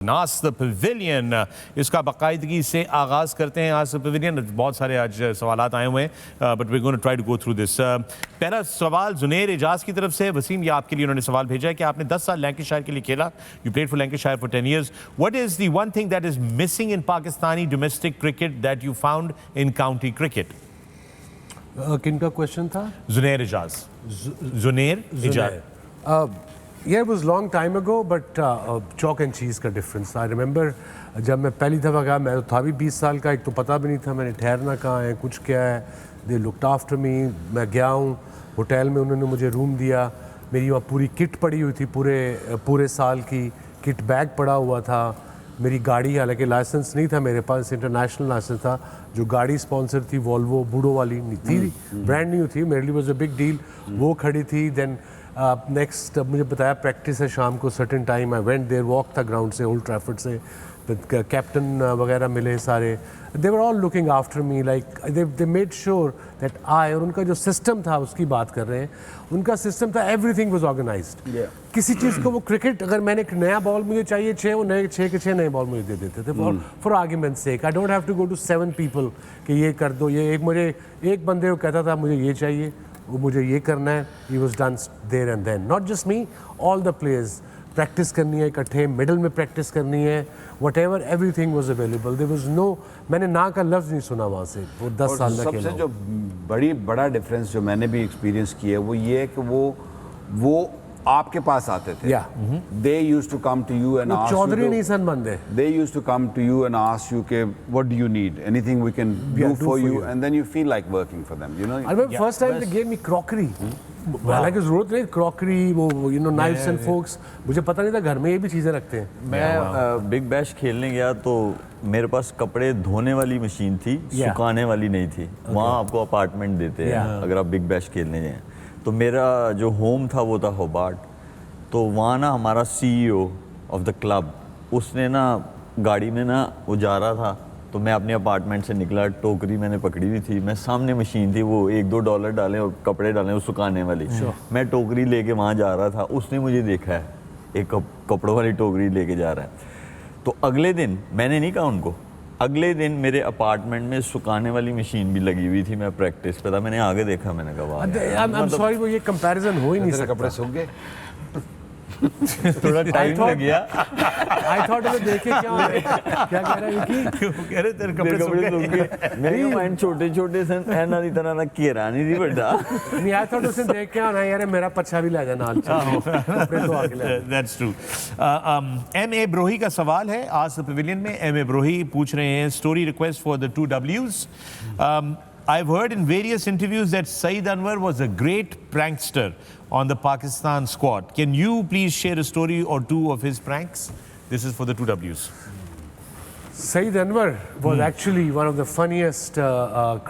Ask the Pavilion, इसका बाकायदगी से आगाज़ करते हैं. Ask the Pavilion, बहुत सारे आज सवालात आए हुए हैं, but we're going to try to go through this. पहला सवाल जुनेर एजाज की तरफ से. वसीम, ये आपके लिए उन्होंने सवाल भेजा है कि आपने 10 साल लैंकाशायर के लिए खेला. You played for Lancashire for 10 years. What is the one thing that is missing in Pakistani domestic cricket that you found in county cricket? किनका क्वेश्चन था? Juner Ejaz. Juner Ejaz. Yeah, it was long time ago, but chalk and cheese का difference. I remember जब मैं पहली दफ़ा गया, मैं था भी 20 साल का, एक तो पता भी नहीं था मैंने ठहरना कहाँ है, कुछ क्या है. They looked after me. मैं गया हूँ होटल में, उन्होंने मुझे रूम दिया. मेरी वहाँ पूरी किट पड़ी हुई थी, पूरे साल की किट बैग पड़ा हुआ था. मेरी गाड़ी, हालांकि लाइसेंस नहीं था मेरे पास, इंटरनेशनल लाइसेंस था. जो गाड़ी स्पॉन्सर थी वॉल्वो बूढ़ो वाली नहीं थी, ब्रांड न्यू थी, मेरे लिए वॉज अ बिग डील. वो खड़ी थी. देन नेक्स्ट मुझे बताया प्रैक्टिस है शाम को certain time. I went there, walk था ग्राउंड से, ओल्ड ट्रैफर्ड से. कैप्टन वगैरह मिले सारे. They were all looking after me, like they made sure that I. और उनका जो सिस्टम था उसकी बात कर रहे हैं, उनका सिस्टम था एवरीथिंग वाज ऑर्गेनाइज्ड. किसी चीज़ को वो क्रिकेट, अगर मैंने एक नया बॉल मुझे चाहिए 6, वो नए 6 के 6 नए बॉल मुझे दे देते थे for argument sake. I don't have to go to 7 people कि ये कर दो. ये मुझे एक बंदे को कहता था मुझे ये चाहिए, वो मुझे ये करना है. He was done there and then. Not just me, all the players. Practice करनी है इकट्ठे, मिडल में प्रैक्टिस करनी है, whatever, everything was available. There was no, मैंने ना का लफ्ज़ नहीं सुना वहाँ से. वो 10 साल में खेला. सबसे जो बड़ा डिफरेंस जो मैंने भी एक्सपीरियंस किया है वो ये है कि वो आपके पास आते थे. They used to come to you and ask Chaudhry नहीं सन बंदे. They used to come to you and ask you के what do you need, anything we can do for you, and then you feel like working for them, you know. I remember first time they gave me crockery. हालांकि ज़रूरत नहीं crockery, वो you know knives and forks, मुझे पता नहीं था घर में ये भी चीज़ें रखते हैं. मैं बिग बैश खेलने गया तो मेरे पास कपड़े धोने वाली मशीन थी, सुखाने वाली नहीं थी. वहाँ आपको अपार्टमेंट देते हैं अगर आप बिग बैश खेलने जाएँ. तो मेरा जो होम था वो था होबार्ट. तो वहाँ ना हमारा CEO ऑफ द क्लब, उसने ना गाड़ी में ना वो जा रहा था, तो मैं अपने अपार्टमेंट से निकला, टोकरी मैंने पकड़ी हुई थी, मैं सामने मशीन थी, वो $1-2 डालें और कपड़े डालें, वो सुखाने वाली. मैं टोकरी लेके वहाँ जा रहा था, उसने मुझे देखा है एक कपड़ों वाली टोकरी लेके जा रहा है. तो अगले दिन मैंने नहीं कहा उनको, अगले दिन मेरे अपार्टमेंट में सुखाने वाली मशीन भी लगी हुई थी. मैं प्रैक्टिस पे था, मैंने आगे देखा, मैंने कहा आई एम सॉरी, वो ये कंपैरिजन हो ही नहीं सकता. कपड़े सूख गए. थोड़ा टाइम लग गया. आई थॉट वो देखे क्या कह रहा है कि कह रहे तेरे कपड़े सूख गए. मेरे माइंड छोटे से ऐना दी तरह ना केरानी दी बड़ा. नहीं, आई थॉट उसने देख के आना यार मेरा पच्छा भी ले जाना. कपड़े तो आगे ले. That's true. M.A. ब्रोही का सवाल है आस्क द पेविलियन में. M.A. ब्रोही पूछ रहे हैं story request for the 2 W's. I've heard in various interviews that Saeed Anwar was a great prankster on the Pakistan squad. Can you please share a story or 2 of his pranks? This is for the 2 W's. Saeed Anwar was actually one of the funniest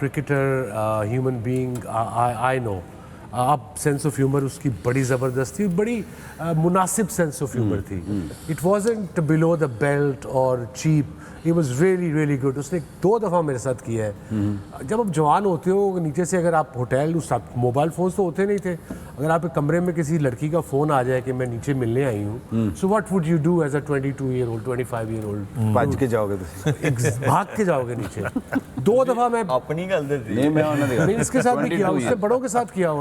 cricketer, human being I know. अब sense of humour उसकी बड़ी ज़बरदस्त थी, बड़ी मुनासिब sense of humour थी. It wasn't below the belt और cheap. He was really really good. उसने 2 दफ़ा मेरे साथ किया है. जब आप जवान होते हो, नीचे से अगर आप होटल, उस मोबाइल फ़ोन तो होते नहीं थे, अगर आप एक कमरे में किसी लड़की का फ़ोन आ जाए कि मैं नीचे मिलने आई हूँ, so what would you do as a 22-year-old 25-year-old? भज के जाओगे तो भाग के जाओगे नीचे. 2 दफ़ा मैं अपनी गलती थी. नहीं, इसके साथ भी किया, उससे बड़ों के साथ किया.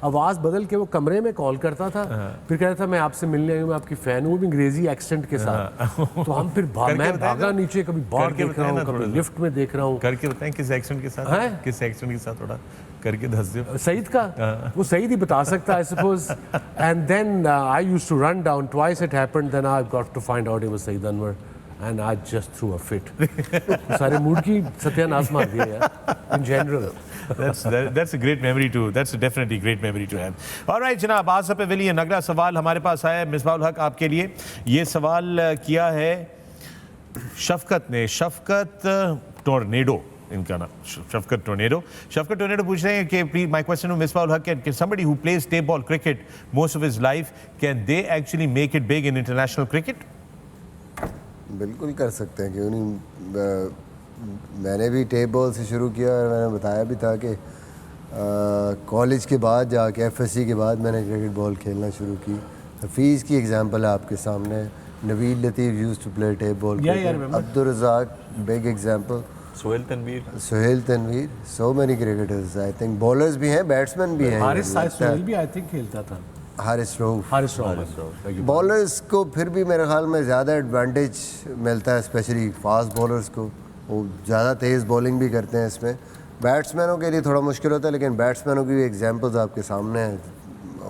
आवाज़ बदल के वो कमरे में कॉल करता था, फिर कहता था मैं आपसे मिलने आई हूँ, मैं आपकी फ़ैन हूँ, वो भी अंग्रेजी एक्सेंट के साथ. तो हम फिर मैं भागा नीचे, कभी बाहर देख रहा हूँ, कभी लिफ्ट में देख रहा हूँ. करके बताएं किस एक्सेंट के साथ, किस एक्सेंट के साथ थोड़ा करके धस दो. सईद का वो सईद ही बता सकता है, I suppose. And then I used to run down. Twice it happened. Then I got to find out it was Saeed Anwar, and I just threw a fit. सारे मूड की सत्यानाश मार दिया यार. In general. That's a great memory to. That's a definitely great memory to have. All right जनाब, आज सब Pavilion. अगला सवाल हमारे पास आया है मिसबाह-उल-हक आपके लिए. ये सवाल किया है शफकत ने. शफकत टोर्नेडो इनका नाम, शफकत टोर्नेडो. शफकत टोर्नेडो पूछ रहे हैं कि please my question to Misbah-ul-Haq, can somebody who plays tape ball cricket most of his life, can they actually make it big in international cricket? बिल्कुल कर सकते हैं, क्यों नहीं. मैंने भी टेप बॉल से शुरू किया और मैंने बताया भी था कि कॉलेज के बाद जाके FSC के बाद मैंने क्रिकेट बॉल खेलना शुरू की. हफीज़ की एग्जांपल है आपके सामने. Naveed Latif used to play tape ball Yeah, cricket. yeah, I remember. Abdur Razak, big example. Sohail Tanveer. Sohail Tanveer, so many cricketers. I think bowlers भी हैं, batsmen भी हैं. हारिस सोहेल भी आई थिंक खेलता था. हारिस रऊफ. हारिस रऊफ. बॉलर्स को फिर भी मेरे ख्याल में ज़्यादा एडवांटेज मिलता है, स्पेशली फास्ट बॉलर्स को. वो ज़्यादा तेज़ बॉलिंग भी करते हैं इसमें. बैट्समैनों के लिए थोड़ा मुश्किल होता है, लेकिन बैट्समैनों की भी एग्जांपल्स आपके सामने हैं.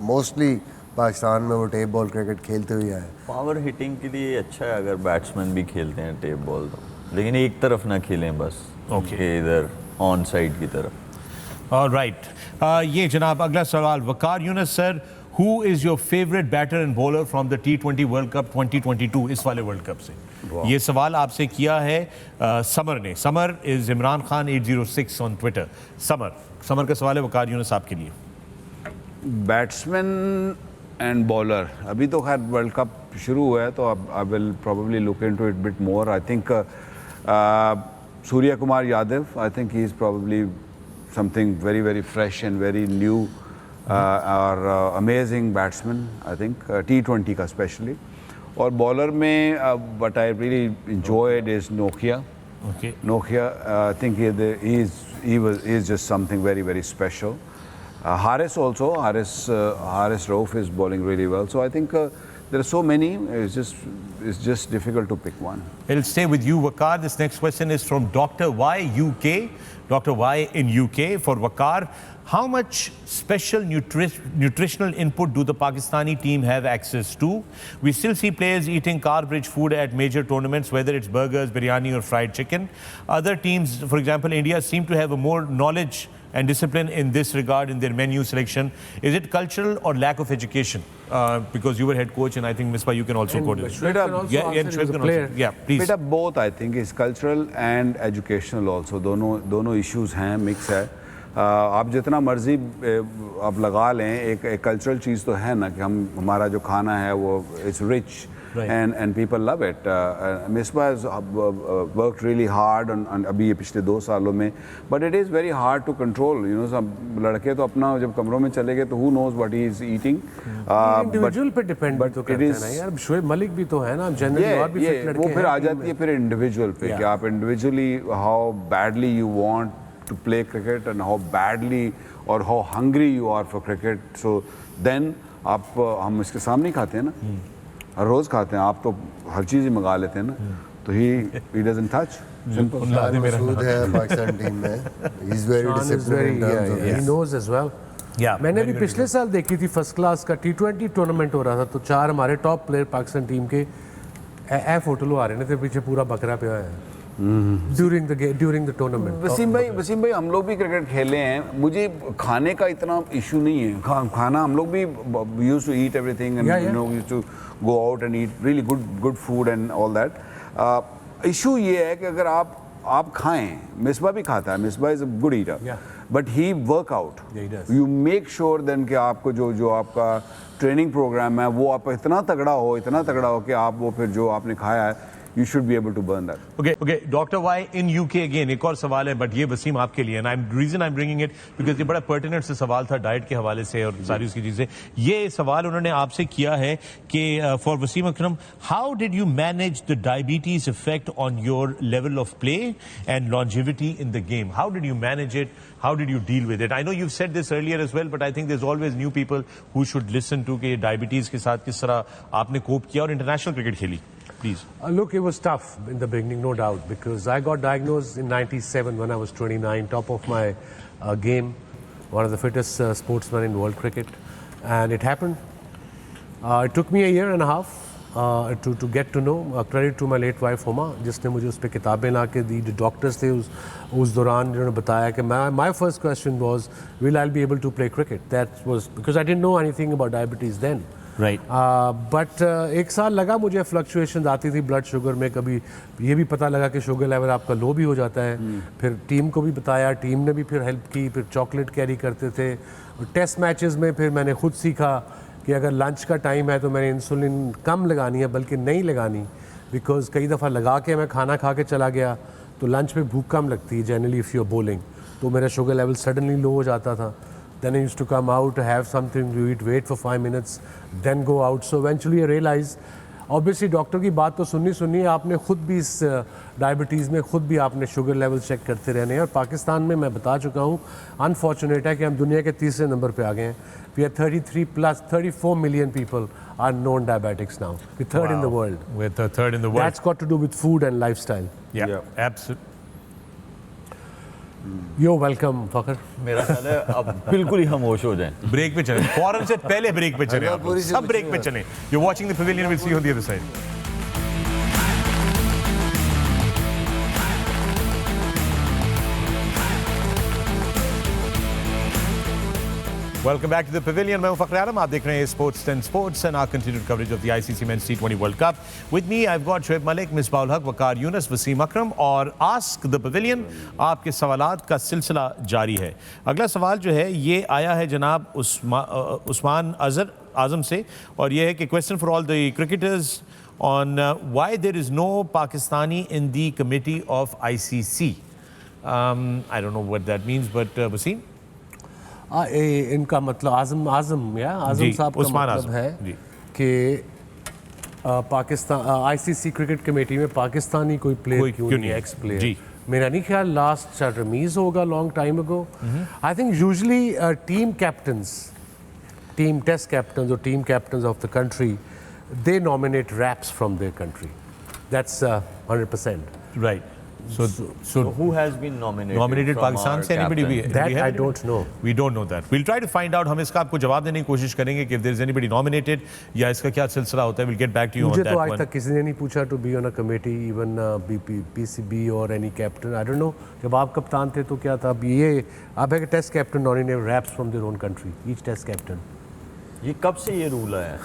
मोस्टली पाकिस्तान में वो टेप बॉल क्रिकेट खेलते हुए आए. पावर हिटिंग के लिए अच्छा है अगर बैट्समैन भी खेलते हैं टेप बॉल, तो लेकिन एक तरफ ना खेलें बस. ओके, इधर ऑन साइड की तरफ. ऑलराइट, ये जनाब अगला सवाल. Waqar Younis sir, who is your favourite batter and bowler from the T20 world cup 2022, इस वाले वर्ल्ड कप से? ये सवाल आपसे किया है समर ने. Summer is Imran Khan 806 on Twitter. Summer का सवाल है वकार यूनिस आपके लिए. बैट्समैन एंड बॉलर, अभी तो खैर वर्ल्ड कप शुरू हुआ है, तो I will probably look into it bit more. I think Surya Kumar Yadav, I think he is probably something very very fresh and very new और amazing batsman, I think T20 का specially. और बॉलर में what I really enjoyed is Nokia. Nokia, I think he is just something very very special. Haris also, Haris Rauf is bowling really well. So I think there are so many. It's just difficult to pick one. It'll stay with you, Waqar. This next question is from Dr. Y UK. Dr. Y in UK for Waqar. How much special nutritional input do the Pakistani team have access to? We still see players eating carb-rich food at major tournaments, whether it's burgers, biryani or fried chicken. Other teams, for example, India, seem to have a more knowledge and discipline in this regard in their menu selection. Is it cultural or lack of education? Because you were head coach, and I think Misbah, you can also quote it. Yeah, please. Beta, both I think is cultural and educational also. दोनों issues हैं, mix है. आप जितना मर्जी आप लगा लें, एक कल्चरल चीज़ तो है ना कि हमारा जो खाना है वो it's rich and people love it. Misbah has worked really hard on अभी ये पिछले 2 सालों में, but it is very hard to control. You know, सब लड़के तो अपना जब कमरों में चले गए तो who knows what he is eating. Individual पे डिपेंड तो करता है ना यार. शोएब मलिक भी तो है ना, जनरली और भी फिट लड़के हैं. वो फिर आ जाती है फिर इंडिविजुअल पे कि आप individually how badly you want to play cricket and how badly or how hungry you are for cricket. So then आप हम इसके सामने ही खाते हैं ना, हर रोज खाते हैं. आप तो हर चीज़ ही मंगा लेते हैं ना, तो he doesn't touch. Simple. Masood है पाकिस्तान टीम में. He's very disciplined in terms of he knows as well. मैंने भी पिछले साल देखी थी फर्स्ट क्लास का T20 टूर्नामेंट हो रहा था, तो 4 हमारे टॉप प्लेयर पाकिस्तान टीम के फोटो आ रहे थे, पीछे पूरा बकरा पे है during the tournament. वसीम भाई हम लोग भी क्रिकेट खेले हैं. मुझे खाने का इतना इशू नहीं है. खाना हम लोग भी used to eat everything and you know used to go out and eat really good food and all that. Issue ये है कि अगर आप खाएं, मिसबा भी खाता है, Misbah is a good eater, but he work out. You make sure then कि आपको जो आपका ट्रेनिंग प्रोग्राम है वो आप इतना तगड़ा हो कि आप वो फिर जो आपने खाया है you should be able to burn that. Okay. Dr. Y in UK again, एक और सवाल है, बट ये वसीम आपके लिए, and reason I'm bringing it because ये बड़ा pertinent से सवाल था डाइट के हवाले से और सारी उसकी चीजें. ये सवाल उन्होंने आपसे किया है कि for Wasim Akram, how did you manage the diabetes effect on your level of play and longevity in the game? How did you manage it? How did you deal with it? I know you've said this earlier as well, but I think there's always new people who should listen to कि diabetes के साथ किस तरह आपने cope किया और international cricket खेली. Please. Look, it was tough in the beginning, no doubt, because I got diagnosed in '97 when I was 29, top of my game, one of the fittest sportsmen in world cricket, and it happened. It took me a year and a half to get to know. Credit to my late wife Homa, जिसने मुझे उस पे किताबें ला के दी. जो doctors थे उस दौरान जिन्होंने बताया कि my first question was, will I be able to play cricket? That was because I didn't know anything about diabetes then. Right. But 1 साल लगा मुझे. फ्लक्चुएशन आती थी ब्लड शुगर में. कभी ये भी पता लगा कि शुगर लेवल आपका लो भी हो जाता है. फिर टीम को भी बताया, टीम ने भी फिर हेल्प की. फिर चॉकलेट कैरी करते थे. टेस्ट मैचेस में फिर मैंने खुद सीखा कि अगर लंच का टाइम है तो मैंने इंसुलिन कम लगानी है, बल्कि नहीं लगानी. बिकॉज कई दफ़ा लगा के मैं खाना खा के चला गया तो लंच में भूख कम लगती है generally if you are bowling, तो मेरा शुगर लेवल सडनली लो हो जाता था. Then I used to come out, have something to eat, wait for 5 minutes, then go out. So eventually I realized obviously doctor की बात तो सुनी आपने खुद भी इस डायबिटीज़ में खुद भी आपने शुगर लेवल चेक करते रहने हैं और पाकिस्तान में मैं बता चुका हूँ अनफॉर्चुनेट है कि हम दुनिया के तीसरे नंबर पे आ गए हैं we are 34 million people are known diabetics now we're third in the world We're the third in the world. that's got to do with food and lifestyle Yeah, absolutely. you're welcome Fakhr मेरा ख्याल है अब बिल्कुल ही खामोश हो जाएं। Break पे चलें, फौरन से पहले ब्रेक पे चलें, आप लोग। पूरी सी सब ब्रेक पे पूछिए। चलें। You're watching the Pavilion, we'll see you on the other side. Welcome back to the Pavilion. मैं हूं फखर आलम, आप देख रहे हैं sports 10 sports and our continued coverage of the ICC Men's T20 World Cup. With me, I've got Shoaib Malik, Misbah-ul-Haq, Waqar Younis, Wasim Akram और Ask the Pavilion. आपके सवालात का सिलसिला जारी है। अगला सवाल जो है ये आया है जनाब उस्मान आजम से और ये है कि question for all the cricketers on why there is no Pakistani in the committee of ICC. I don't know what that means, but Wasim? इनका मतलब आजम साहब का मतलब है कि पाकिस्तान आईसीसी क्रिकेट कमेटी में पाकिस्तानी कोई प्लेयर क्यों नहीं है एक्स प्लेयर मेरा नहीं ख्याल लास्ट रमीज होगा long time ago I think usually team captains team test captains और team captains of the country they nominate reps from their country that's 100% right. So who has been nominated? Nominated from Pakistan our से anybody? captain? That I don't know. We don't know that. We'll try to find out. हम इसका आपको जवाब देने की कोशिश करेंगे कि if there is anybody nominated या इसका क्या सिलसिला होता है. We'll get back to you on मुझे that तो one. आज तक किसी ने नहीं पूछा to be on a committee even PCB or any captain. I don't know. जब आप कप्तान थे तो क्या था? अब ये आप है कि test captain nominate raps from their own country. Each test captain. ये कब से ये रूल आया?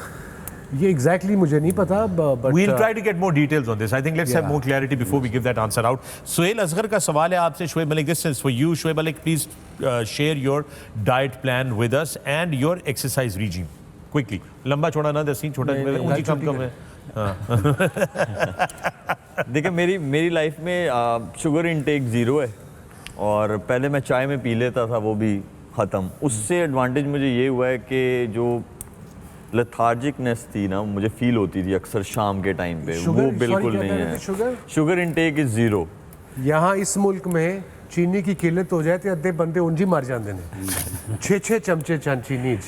ये exactly मुझे नहीं पता but We'll try to get more details on this. I think let's have Yeah. more clarity before we give that answer out. Suhail Asghar का सवाल है आपसे Shoaib Malik. This is for you. Shoaib Malik, please share your diet plan with us and your exercise regime. Quickly. लंबा छोड़ा ना दसीं छोटा ऊंची कम है. देखिए मेरी लाइफ में शुगर इनटेक ज़ीरो है और पहले मैं चाय में पी लेता था वो भी ख़त्म. उससे एडवांटेज मुझे ये हुआ है कि जो लेथार्जिकनेस थी ना मुझे फील होती थी अक्सर शाम के टाइम पे वो बिल्कुल नहीं है. Sugar intake is zero. यहाँ इस मुल्क में चीनी की किल्लत हो जाए तो अद्धे बंदे उंजी मर जाते हैं 6 चमचे चीनी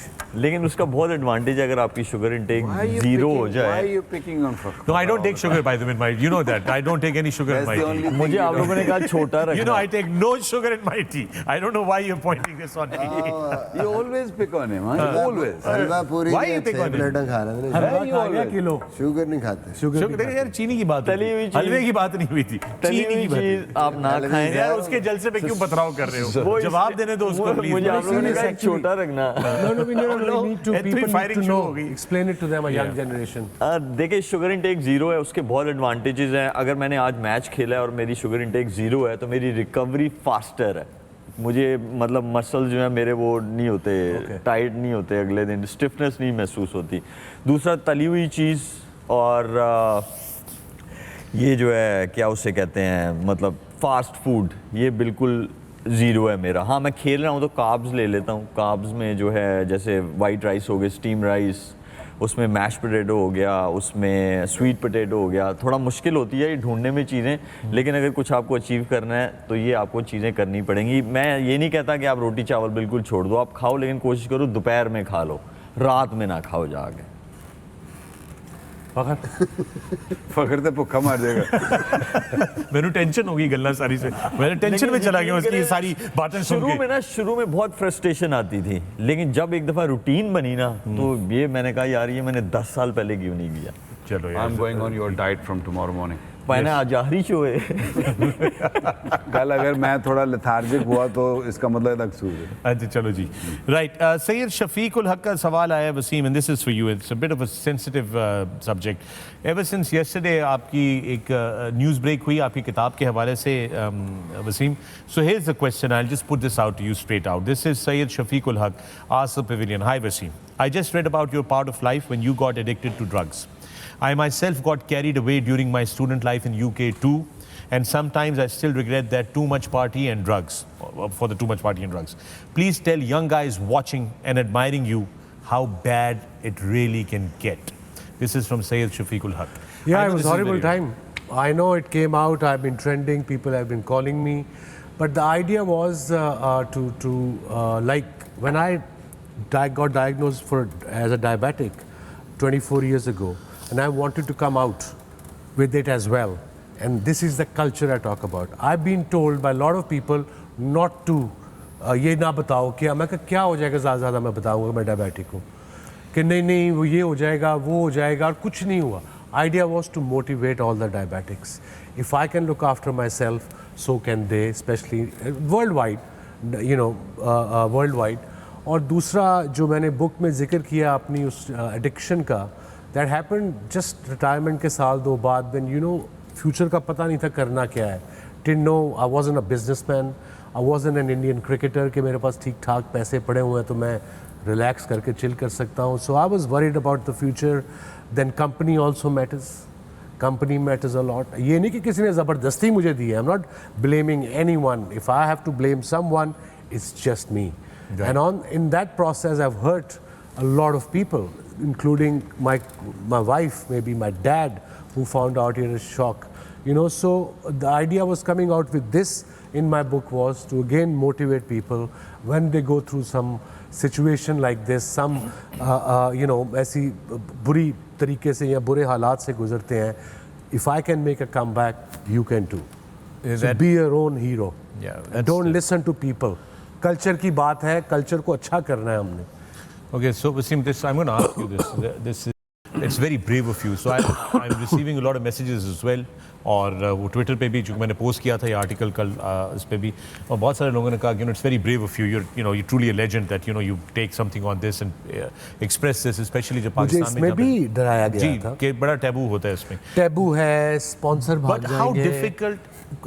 लेकिन उसका बहुत एडवांटेज है अगर आपकी शुगर इनटेक ज़ीरो हो जाए. Why are you picking on Fakhr? No, I don't take sugar by the way in my. You know that. I don't take any sugar in That's my the tea. only thing मुझे you आप don't- लोगों ने कहा छोटा रखना. You know, I take no sugar in my tea. I don't know why you're pointing this on me. You always pick on him, huh? Always. हलवा पूरी Why you pick on it? प्लेटें खा रहे हैं हलवा खा गया किलो शुगर नहीं खाते sugar देखो यार चीनी की बात तली हुई हुई चीज़- हलवे की बात नहीं हुई थी तली चीनी की हुई बात हुई। चीज़ आप ना खाएं यार उसके जलसे पे क्यों पथराव कर रहे हो जवाब देने दो उसको प्लीज मुझे आप लोगों ने कहा छोटा रखना. No, we need to Actually, people need firing to शुरू know. हो गई। Explain it to them, a young generation. देखिए शुगर इनटेक ज़ीरो है उसके बहुत एडवांटेजेस हैं. अगर मैंने आज मैच खेला है और मेरी शुगर इनटेक ज़ीरो है तो मेरी रिकवरी फास्टर है. मुझे मतलब मसल्स जो है मेरे वो नहीं होते टाइट नहीं होते अगले दिन स्टिफनेस नहीं महसूस होती. दूसरा तली हुई चीज़ और ये जो है क्या उसे कहते हैं मतलब फास्ट फूड ये बिल्कुल ज़ीरो है मेरा. हाँ मैं खेल रहा हूँ तो कार्ब्स ले लेता हूँ. कार्ब्स में जो है जैसे वाइट राइस हो गया स्टीम राइस उसमें मैश पोटैटो हो गया उसमें स्वीट पोटैटो हो गया. थोड़ा मुश्किल होती है ये ढूंढने में चीज़ें लेकिन अगर कुछ आपको अचीव करना है तो ये आपको चीज़ें करनी पड़ेंगी. मैं ये नहीं कहता कि आप रोटी चावल बिल्कुल छोड़ दो. आप खाओ लेकिन कोशिश करो दोपहर में खा लो रात में ना खाओ जाके. फखर तो भुक्खा मार जाएगा. मेनू टेंशन होगी गल्ला सारी से मैं टेंशन में चला गया उसकी सारी बातें सुन के. शुरू में बहुत फ्रस्ट्रेशन आती थी लेकिन जब एक दफ़ा रूटीन बनी ना तो ये मैंने कहा यार ये मैंने 10 साल पहले क्यों नहीं किया. चलो यार I'm going on your diet from tomorrow morning. मैंने आज आखिरी शो है. कल अगर मैं थोड़ा लेथार्जिक हुआ तो इसका मतलब अक्सूर है. अच्छा चलो जी राइट. सैयद शफीकुल हक का सवाल आया Wasim and this is for you. It's a bit of a sensitive subject. Ever since yesterday आपकी एक न्यूज़ ब्रेक हुई आपकी किताब के हवाले से Waseem. So here is the question I will just put this out to you straight out. This is Syed Shafiqul Haq ask the pavilion. Hi Waseem, I just read about your part of life when you got addicted to drugs. I myself got carried away during my student life in UK too, and sometimes I still regret that too much party and drugs, for the too much party and drugs. Please tell young guys watching and admiring you how bad it really can get. This is from Sayyid Shafiqul-Haq. Yeah, I it know was this is horrible very- time. I know it came out. I've been trending. People have been calling me, but the idea was like when I got diagnosed as a diabetic 24 years ago, and I wanted to come out with it as well. And this is the culture I talk about. I've been told by a lot of people not to ये ना बताओ क्या मैं कहा क्या हो जाएगा ज़्यादा मैं बताऊंगा मैं डायबिटिक हूँ कि नहीं वो ये हो जाएगा वो हो जाएगा और कुछ नहीं हुआ. Idea was to motivate all the diabetics. If I can look after myself, so can they, especially worldwide, worldwide. और दूसरा जो मैंने बुक में जिक्र किया अपनी उस एडिक्शन का, that happened just retirement के साल दो बाद, when future का पता नहीं था करना क्या है. Didn't know, I wasn't a businessman, I wasn't an Indian cricketer कि मेरे पास ठीक ठाक पैसे पड़े हुए हैं तो मैं relax करके chill कर सकता हूँ. So I was worried about the future. Then company also matters. Company matters a lot. ये नहीं कि किसी ने ज़बरदस्ती मुझे दी है. I'm not blaming anyone. If I have to blame someone, it's just me. Right. And in that process, I've hurt a lot of people, including my wife, maybe my dad, who found out in a shock. So the idea was coming out with this in my book was to again motivate people when they go through some situation like this, some ऐसी बुरी तरीके से या बुरे हालात से गुजरते हैं. If I can make a comeback, you can too. So be your own hero. Yeah, Don't listen to people. Culture की बात है, culture को अच्छा करना है हमने. Okay, so Wasim, I'm going to ask you this. It's very brave of you. So I'm receiving a lot of messages as well. और वो ट्विटर पे भी जो मैंने पोस्ट किया था ये आर्टिकल कल इस पे भी और बहुत सारे लोगों ने कहा it's very brave of you. You're truly a legend that you take something on this and express this, especially जब पाकिस्तान में इसमें भी डराया गया था कि बड़ा टैबू होता है इसमें. टैबू है, स्पॉन्सर भाग But जाएंगे.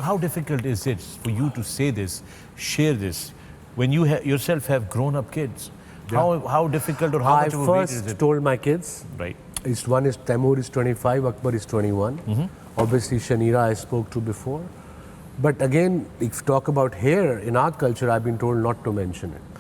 how difficult is it for you to say this, share this, when you yourself have grown-up kids? How difficult or how I much of a weight is first it? told my kids. Right. One is Taimur is 25, Akbar is 21. Obviously, Shanira I spoke to before. But again, if you talk about hair, in our culture, I've been told not to mention it.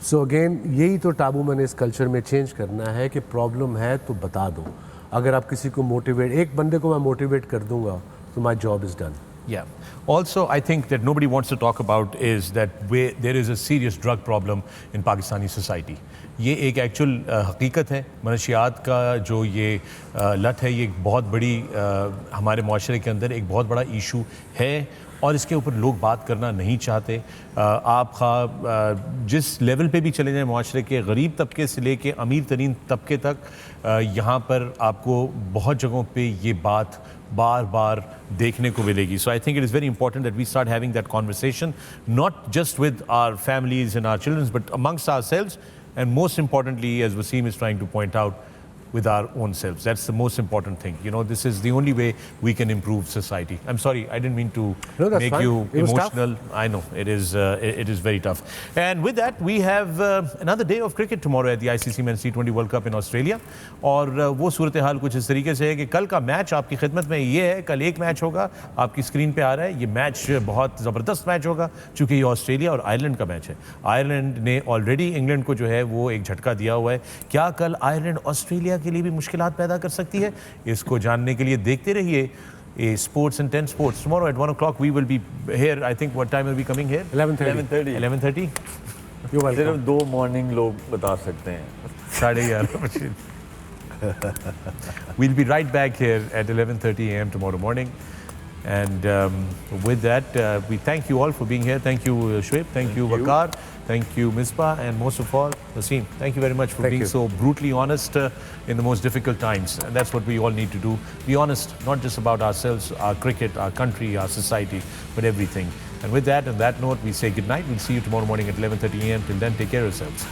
So again, यही तो taboo मैंने इस culture में change करना है कि problem है तो बता दो. अगर आप किसी को motivate, एक बंदे को मैं motivate कर दूंगा, तो my job is done. Yeah. Also, I think that nobody wants to talk about is that there is a serious drug problem in Pakistani society. ये एक एक्चुअल हकीकत है. मनशियात का जो ये लत है ये एक बहुत बड़ी हमारे माशरे के अंदर एक बहुत बड़ा इशू है और इसके ऊपर लोग बात करना नहीं चाहते. आप जिस लेवल पे भी चले जाएं माशरे के गरीब तबके से लेके अमीर तरीन तबके तक यहाँ पर आपको बहुत जगहों पे ये बात बार बार देखने को मिलेगी. So I think it is very important that we start having that conversation, not just with our families and our children, but amongst ourselves, and most importantly, as Wasim is trying to point out, with our own selves. That's the most important thing. This is the only way we can improve society. I'm sorry, I didn't mean to make you emotional. I know, it is very tough. And with that, we have another day of cricket tomorrow at the ICC Men's T20 World Cup in Australia. और वो सूरत हाल कुछ इस तरीके से है कि कल का मैच आपकी खिदमत में ये है. कल एक मैच होगा, आपकी स्क्रीन पे आ रहा है. ये मैच बहुत ज़बरदस्त मैच होगा चूँकि ये ऑस्ट्रेलिया और आयरलैंड का मैच है. आयरलैंड ने ऑलरेडी इंग्लैंड को जो है वो एक झटका दिया हुआ है. क्या कल आयरलैंड ऑस्ट्रेलिया के लिए भी मुश्किलात पैदा कर सकती है? इसको जानने के लिए देखते रहिए Sports and 10 Sports. Tomorrow at 1 o'clock we will be here. I think what time will be coming here? 11:30. 11:30? You're welcome. सिर्फ 2 मॉर्निंग लोग बता सकते हैं. 11:30. We'll be right back here at 11:30 a.m. tomorrow morning. And with that, we thank you all for being here. Thank you, Shoaib. Thank you, Waqar. Thank you, Misbah. And most of all, Wasim, thank you very much for being so brutally honest in the most difficult times. And that's what we all need to do. Be honest, not just about ourselves, our cricket, our country, our society, but everything. And with that, on that note, we say good night. We'll see you tomorrow morning at 11:30 a.m. Till then, take care of yourselves.